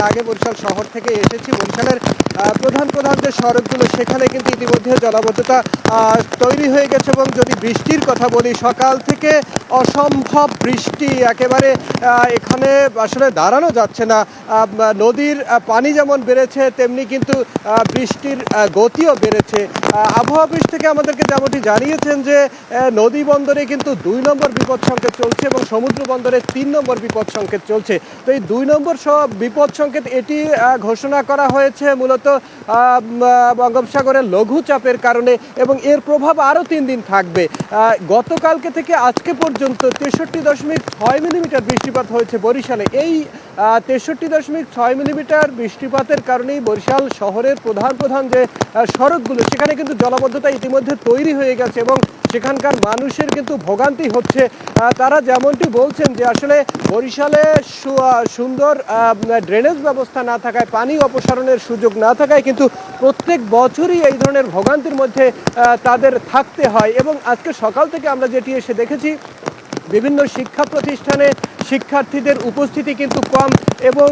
আগে বরিশাল শহর থেকে এসেছি। বরিশালের প্রধান প্রধান যে সড়কগুলো সেখানে কিন্তু ইতিমধ্যে জলাবদ্ধতা তৈরি হয়ে গেছে। এবং যদি বৃষ্টির কথা বলি, সকাল থেকে অসম্ভব বৃষ্টি, একেবারে এখানে আসলে দাঁড়ানো যাচ্ছে না। নদীর পানি যেমন বেড়েছে তেমনি কিন্তু বৃষ্টির গতিও বেড়েছে। আবহাওয়া অফিস থেকে আমাদেরকে যেমনটি জানিয়েছেন যে নদী বন্দরে কিন্তু 2 নম্বর বিপদ সংকেত চলছে এবং সমুদ্র বন্দরে 3 নম্বর বিপদ সংকেত চলছে। তো এই 2 নম্বর বিপদ সংকেত এটি ঘোষণা করা হয়েছে মূলত বঙ্গোপসাগরের লঘুচাপের কারণে, এবং এর প্রভাব আরও 3 দিন থাকবে। গতকালকে থেকে আজকে পর্যন্ত 63.6 মিলিমিটার বৃষ্টিপাত হয়েছে বরিশালে। এই 63.6 মিলিমিটার বৃষ্টিপাতের কারণেই বরিশাল শহরের প্রধান যে সড়কগুলো সেখানে কিন্তু জলাবদ্ধতা ইতিমধ্যে তৈরি হয়ে গেছে এবং সেখানকার মানুষের কিন্তু ভোগান্তি হচ্ছে। তারা যেমনটি বলছেন যে আসলে বরিশালে সুন্দর ড্রেনেজ ব্যবস্থা না থাকায়, পানি অপসারণের সুযোগ না থাকায় কিন্তু প্রত্যেক বছরই এই ধরনের ভোগান্তির মধ্যে তাদের থাকতে হয়। এবং আজকে সকাল থেকে আমরা যেটি এসে দেখেছি, বিভিন্ন শিক্ষা প্রতিষ্ঠানে শিক্ষার্থীদের উপস্থিতি কিন্তু কম এবং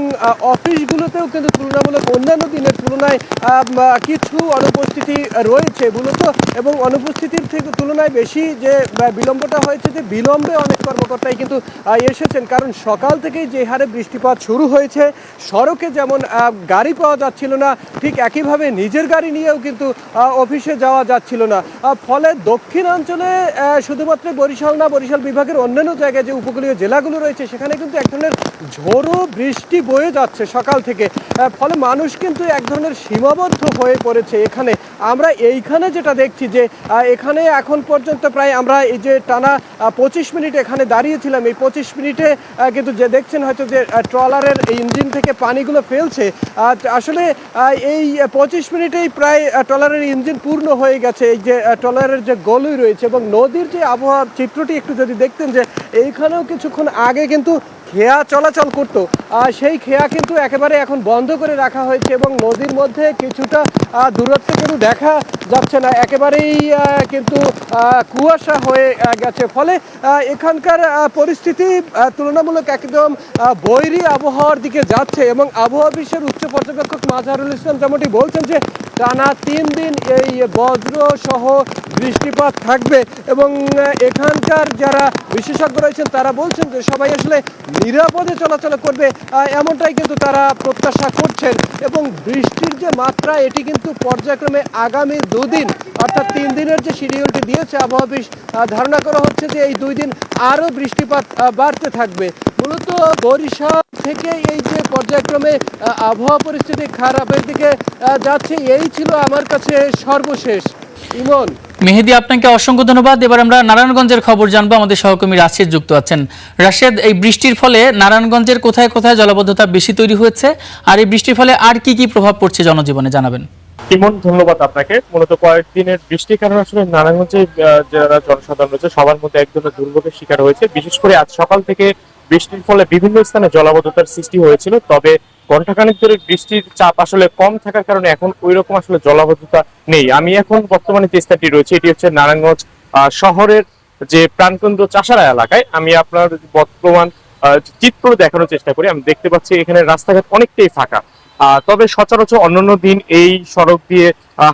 অফিসগুলোতেও কিন্তু তুলনামূলক অন্যান্য দিনের তুলনায় কিছু অনুপস্থিতি রয়েছে মূলত। এবং অনুপস্থিতির থেকে তুলনায় বেশি যে বিলম্বটা হয়েছে, যে বিলম্বে অনেক কর্মকর্তাই কিন্তু এসেছেন, কারণ সকাল থেকেই যে হারে বৃষ্টিপাত শুরু হয়েছে, সড়কে যেমন গাড়ি পাওয়া যাচ্ছিল না, ঠিক একইভাবে নিজের গাড়ি নিয়েও কিন্তু অফিসে যাওয়া যাচ্ছিল না। ফলে দক্ষিণাঞ্চলে শুধুমাত্র বরিশাল না, বরিশাল বিভাগের অন্যান্য জায়গায় যে উপকূলীয় জেলাগুলো রয়েছে সেখানে কিন্তু এক ধরনের ঝোড়ো বৃষ্টি বয়ে যাচ্ছে সকাল থেকে। ফলে মানুষ কিন্তু এক ধরনের সীমাবদ্ধ হয়ে পড়েছে এখানে। আমরা এইখানে যেটা দেখছি যে এখানে এখন পর্যন্ত প্রায় আমরা এই যে টানা 25 মিনিট এখানে দাঁড়িয়েছিলাম, এই 25 মিনিটে কিন্তু যে দেখছেন হয়তো যে ট্রলারের ইঞ্জিন থেকে পানিগুলো ফেলছে, আসলে এই 25 মিনিটেই প্রায় ট্রলারের ইঞ্জিন পূর্ণ হয়ে গেছে, এই যে ট্রলারের যে গলই রয়েছে। এবং নদীর যে আবহাওয়ার চিত্রটি একটু যদি দেখতেন যে এইখানেও কিছুক্ষণ আগে কিন্তু খেয়া চলাচল করত, সেই খেয়া কিন্তু একেবারে এখন বন্ধ করে রাখা হয়েছে এবং নদীর মধ্যে কিছুটা দূরত্বে কিন্তু দেখা যাচ্ছে না, একেবারেই কিন্তু কুয়াশা হয়ে গেছে। ফলে এখানকার পরিস্থিতি তুলনামূলক একদম বৈরী আবহাওয়ার দিকে যাচ্ছে। এবং আবহাওয়া অফিসের উচ্চ পর্যবেক্ষক মাজহারুল ইসলাম যেমনটি বলছেন যে টানা 3 দিন এই বজ্র সহ বৃষ্টিপাত থাকবে এবং এখানকার যারা বিশেষজ্ঞ রয়েছেন তারা বলছেন যে সবাই আসলে নিরাপদে চলাচল করবে, এমনটাই কিন্তু তারা প্রত্যাশা করছেন। এবং বৃষ্টির যে মাত্রা এটি কিন্তু পর্যায়ক্রমে আগামী 2 দিন অর্থাৎ 3 দিনের যে শিডিউলটি দিয়েছে আবহাওয়া অফিস, ধারণা করা হচ্ছে যে এই 2 দিন আরও বৃষ্টিপাত বাড়তে থাকবে। মূলত বরিশাল থেকে এই যে পর্যায়ক্রমে আবহাওয়া পরিস্থিতি খারাপের দিকে যাচ্ছে, এই ছিল আমার কাছে সর্বশেষ। ইমন, মেহেদী, আপনাকে অসংখ্য ধন্যবাদ। এবার আমরা নারায়ণগঞ্জের খবর জানবো, আমাদের সহকর্মী রাশেদ যুক্ত আছেন। রাশেদ, এই বৃষ্টির ফলে নারায়ণগঞ্জের কোথায় কোথায় জলাবদ্ধতা বেশি তৈরি হয়েছে আর এই বৃষ্টির ফলে আর কি কি প্রভাব পড়ছে জনজীবনে জানাবেন। ইমন, ধন্যবাদ আপনাকে। মূলত কয়েকদিনের বৃষ্টির কারণে আসলে নারায়ণগঞ্জে যারা জনসাধারণ রয়েছে সবার মধ্যে এক ধরনের দুর্ভোগের শিকার হয়েছে। বিশেষ করে আজ সকাল থেকে বৃষ্টির ফলে বিভিন্ন স্থানে জলাবদ্ধতার সৃষ্টি হয়েছিল, তবে ঘণ্টাখানেক ধরে বৃষ্টির চাপ আসলে কম থাকার কারণে এখন ওই রকম আসলে জলাবদ্ধতা নেই। আমি এখন বর্তমানে যে স্থানটি রয়েছে এটি হচ্ছে নারায়ণগঞ্জ শহরের যে প্রাণকেন্দ্র চাষারা এলাকায়। আমি আপনার বর্তমান চিত্র দেখানোর চেষ্টা করি। আমি দেখতে পাচ্ছি এখানে রাস্তাঘাট অনেকটাই ফাঁকা, তবে সচরাচর অন্যান্য দিন এই সড়ক দিয়ে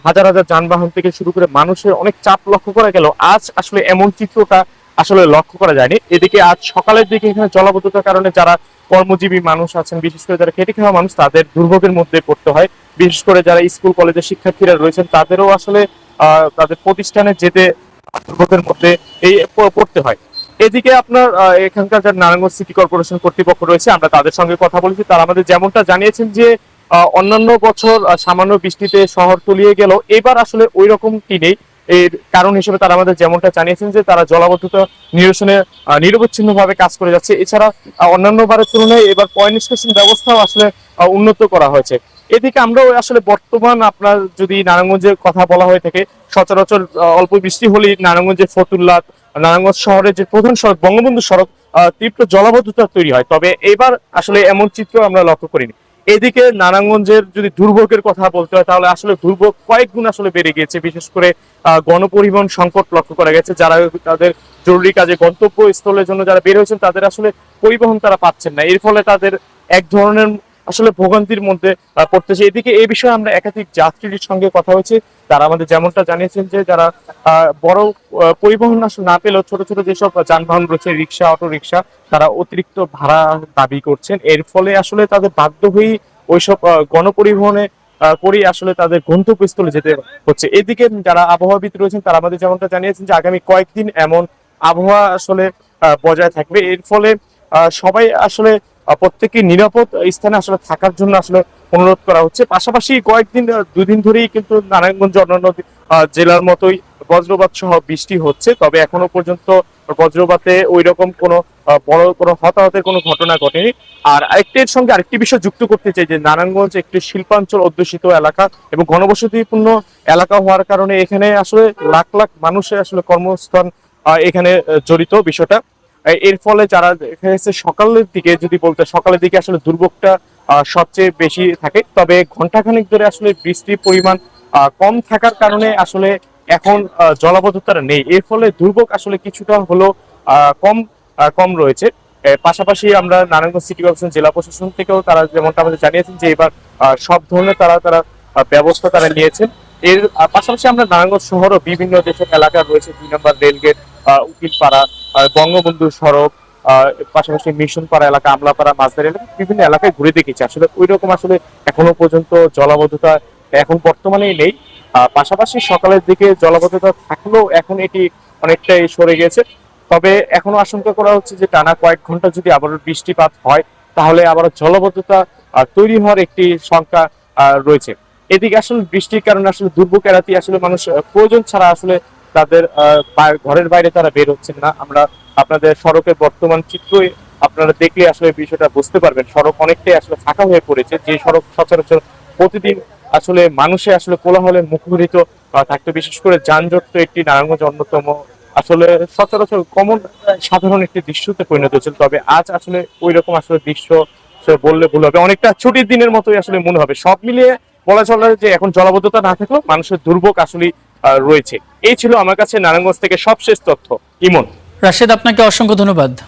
হাজার হাজার যানবাহন থেকে শুরু করে মানুষের অনেক চাপ লক্ষ্য করা গেল, আজ আসলে এমন চিত্রটা আসলে লক্ষ্য করা যায়নি। এদিকে আজ সকালের দিকে এখানে জলাবদ্ধতার কারণে যারা কর্মজীবী মানুষ আছেন, বিশেষ করে যারা খেটে খাওয়া মানুষ, তাদের দুর্ভোগের মধ্যে পড়তে হয়। বিশেষ করে যারা স্কুল কলেজের শিক্ষার্থীরা রয়েছেন তাদেরও আসলে তাদের প্রতিষ্ঠানে যেতে দুর্ভোগের মধ্যে এই পড়তে হয়। এদিকে আপনার এখানকার যারা নারায়ণগঞ্জ সিটি কর্পোরেশন কর্তৃপক্ষ রয়েছে, আমরা তাদের সঙ্গে কথা বলেছি। তারা আমাদের যেমনটা জানিয়েছেন যে অন্যান্য বছর সামান্য বৃষ্টিতে শহর তলিয়ে গেল, এবার আসলে ওই রকমটি নেই। এর কারণ হিসেবে তারা আমাদের যেমনটা জানিয়েছেন যে তারা জলাবদ্ধতা নিরসনে নিরবচ্ছিন্নভাবে কাজ করে যাচ্ছে। এছাড়া অন্যান্য বারের তুলনায় এবার পয় নিষ্কাশন ব্যবস্থাও আসলে উন্নত করা হয়েছে। এদিকে আমরাও আসলে বর্তমান আপনার যদি নারায়ণগঞ্জের কথা বলা হয়ে থাকে, সচরাচর অল্প বৃষ্টি হলেই নারায়ণগঞ্জের ফতুল্লা, নারায়ণগঞ্জ শহরের যে প্রধান সড়ক বঙ্গবন্ধু সড়ক তীব্র জলাবদ্ধতা তৈরি হয়, তবে এবার আসলে এমন চিত্র আমরা লক্ষ্য করিনি। এদিকে নারায়ণগঞ্জের যদি দুর্ভোগের কথা বলতে হয় তাহলে আসলে দুর্ভোগ কয়েক গুণ আসলে বেড়ে গিয়েছে। বিশেষ করে গণপরিবহন সংকট লক্ষ্য করা গেছে। যারা তাদের জরুরি কাজে গন্তব্যস্থলের জন্য যারা বের হয়েছেন তাদের আসলে পরিবহন তারা পাচ্ছেন না। এর ফলে তাদের এক ধরনের আসলে ভোগান্তির মধ্যে পড়তেছে। এদিকে এই বিষয়ে আমরা একাধিক যাত্রীর সঙ্গে কথা হয়েছে, তারা আমাদের যেমনটা জানিয়েছেন যে যারা বড় পরিবহন আসলে না পেলেও ছোট ছোট যেসব যানবাহন রয়েছে, রিক্সা, অটো রিক্সা, তারা অতিরিক্ত ভাড়া দাবি করছেন। এর ফলে আসলে তাদের বাধ্য হয়েই ওইসব গণপরিবহনে করেই আসলে তাদের গন্তব্যস্থলে যেতে হচ্ছে। এদিকে যারা আবহাওয়াবিদ রয়েছেন তারা আমাদের যেমনটা জানিয়েছেন যে আগামী কয়েকদিন এমন আবহাওয়া আসলে বজায় থাকবে। এর ফলে সবাই আসলে প্রত্যেকে নিরাপদ স্থানে আসলে থাকার জন্য আসলে অনুরোধ করা হচ্ছে। পাশাপাশি কয়েকদিন 2 দিন ধরেই কিন্তু নারায়ণগঞ্জ অন্যান্য জেলার মতোই বজ্রপাত সহ বৃষ্টি হচ্ছে, তবে এখনো পর্যন্ত বজ্রপাতে ওই রকম কোনো বড় কোনো হতাহতের কোনো ঘটনা ঘটেনি। আর আরেকটির সঙ্গে আরেকটি বিষয় যুক্ত করতে চাই যে নারায়ণগঞ্জ একটি শিল্পাঞ্চল অধ্যুষিত এলাকা এবং ঘনবসতিপূর্ণ এলাকা হওয়ার কারণে এখানে আসলে লাখ লাখ মানুষের আসলে কর্মস্থান এখানে জড়িত বিষয়টা। এর ফলে যারা দেখা গেছে সকালের দিকে, যদি বলতে সকালের দিকে আসলে দুর্ভোগটা সবচেয়ে বেশি থাকে, তবে ঘন্টাখানেক ধরে আসলে বৃষ্টির পরিমাণ কম থাকার কারণে আসলে এখন জলাবদ্ধতা নেই। এর ফলে দুর্ভোগ আসলে কিছুটা হলো কম রয়েছে। পাশাপাশি আমরা নারায়ণগঞ্জ সিটি কর্পোরেশন, জেলা প্রশাসন থেকেও তারা যেমনটা আমাদের জানিয়েছেন যে এবার সব ধরনের তারা ব্যবস্থা তারা নিয়েছেন। এর পাশাপাশি আমরা নারায়ণগঞ্জ শহরও বিভিন্ন যেসব এলাকা রয়েছে, 2 নম্বর রেলগেট, উকিলপাড়া, বঙ্গবন্ধু সড়ক, পাশাপাশি মিশনপাড়া এলাকা, আমলাপাড়া, মাঝদার এলাকা, বিভিন্ন এলাকায় ঘুরে দেখেছি। আসলে ওই রকম আসলে এখনো পর্যন্ত জলাবদ্ধতা এখন বর্তমানেই নেই। পাশাপাশি সকালের দিকে জলাবদ্ধতা থাকলেও এখন এটি অনেকটাই সরে গেছে। তবে এখনো আশঙ্কা করা হচ্ছে যে টানা কয়েক ঘন্টা যদি আবারও বৃষ্টিপাত হয় তাহলে আবারও জলাবদ্ধতা তৈরি হওয়ার একটি শঙ্কা রয়েছে। এদিকে আসলে বৃষ্টির কারণে আসলে দুর্ভোগ এড়াতে আসলে মানুষ প্রয়োজন ছাড়া আসলে তাদের ঘরের বাইরে তারা বের হচ্ছেন না। আমরা আপনাদের সড়কের বর্তমান চিত্রই আপনারা দেখলে আসলে বিষয়টা বুঝতে পারবেন। সড়ক অনেকটাই আসলে ফাঁকা হয়ে পড়েছে, যে সড়ক সচরাচর প্রতিদিন আসলে মানুষে আসলে কোলাহলে মুখরিত থাকতো। বিশেষ করে যানজট তো একটি নারায়ণগঞ্জ অন্যতম আসলে সচরাচর কমন সাধারণ একটি দৃশ্যতে পরিণত হয়েছিল। তবে আজ আসলে ওই রকম আসলে দৃশ্য বললে ভুল হবে, অনেকটা ছুটির দিনের মতোই আসলে মনে হবে। সব মিলিয়ে বলা চলে যে এখন জলাবদ্ধতা না থাকলেও মানুষের দুর্ভোগ আসলে রয়েছে। এই ছিল আমার কাছে নারায়ণগঞ্জ থেকে সবশেষ তথ্য। ইমন। রাশেদ, আপনাকে অসংখ্য ধন্যবাদ।